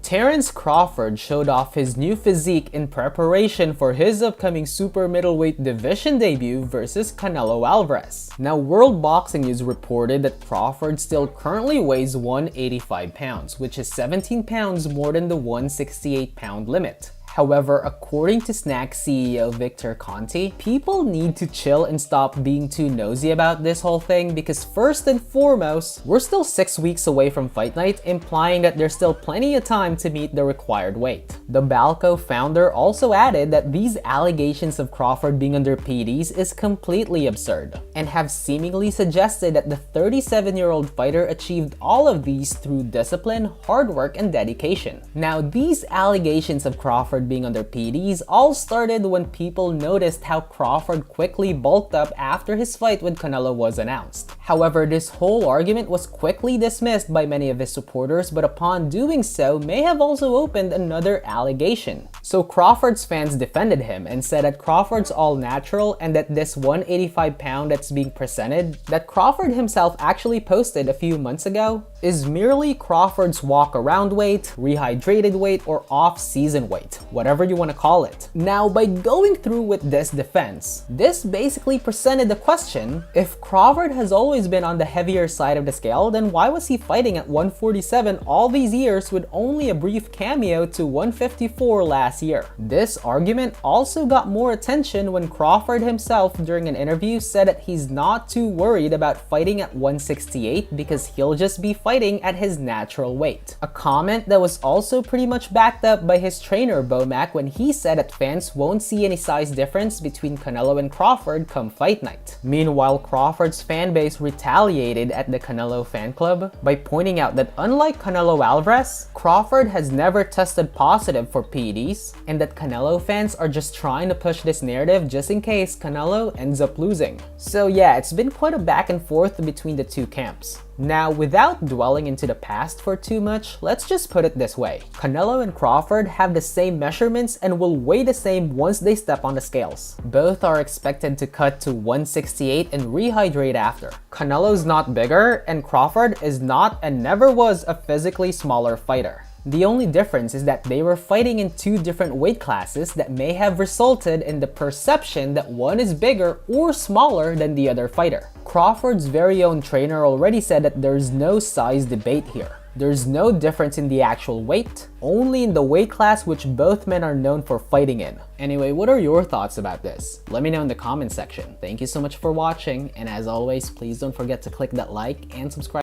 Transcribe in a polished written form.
Terence Crawford showed off his new physique in preparation for his upcoming super middleweight division debut versus Canelo Alvarez. Now, World Boxing News reported that Crawford still currently weighs 185 pounds, which is 17 pounds more than the 168-pound limit. However, according to Snack CEO Victor Conti, people need to chill and stop being too nosy about this whole thing because first and foremost, we're still 6 weeks away from fight night, implying that there's still plenty of time to meet the required weight. The Balco founder also added that these allegations of Crawford being under PEDs is completely absurd, and have seemingly suggested that the 37-year-old fighter achieved all of these through discipline, hard work, and dedication. Now, these allegations of Crawford being under PEDs all started when people noticed how Crawford quickly bulked up after his fight with Canelo was announced. However, this whole argument was quickly dismissed by many of his supporters, but upon doing so may have also opened another allegation. So Crawford's fans defended him and said that Crawford's all natural and that this 185 pound that's being presented, that Crawford himself actually posted a few months ago, is merely Crawford's walk-around weight, rehydrated weight, or off-season weight, whatever you want to call it. Now, by going through with this defense, this basically presented the question, if Crawford has always been on the heavier side of the scale, then why was he fighting at 147 all these years with only a brief cameo to 154 last year? This argument also got more attention when Crawford himself during an interview said that he's not too worried about fighting at 168 because he'll just be fighting at his natural weight. A comment that was also pretty much backed up by his trainer Bomac when he said that fans won't see any size difference between Canelo and Crawford come fight night. Meanwhile, Crawford's fanbase retaliated at the Canelo fan club by pointing out that unlike Canelo Alvarez, Crawford has never tested positive for PEDs, and that Canelo fans are just trying to push this narrative just in case Canelo ends up losing. So yeah, it's been quite a back and forth between the two camps. Now, without dwelling into the past for too much, let's just put it this way. Canelo and Crawford have the same measurements and will weigh the same once they step on the scales. Both are expected to cut to 168 and rehydrate after. Canelo's not bigger, and Crawford is not and never was a physically smaller fighter. The only difference is that they were fighting in two different weight classes that may have resulted in the perception that one is bigger or smaller than the other fighter. Crawford's very own trainer already said that there's no size debate here. There's no difference in the actual weight, only in the weight class which both men are known for fighting in. Anyway, what are your thoughts about this? Let me know in the comment section. Thank you so much for watching, and as always, please don't forget to click that like and subscribe.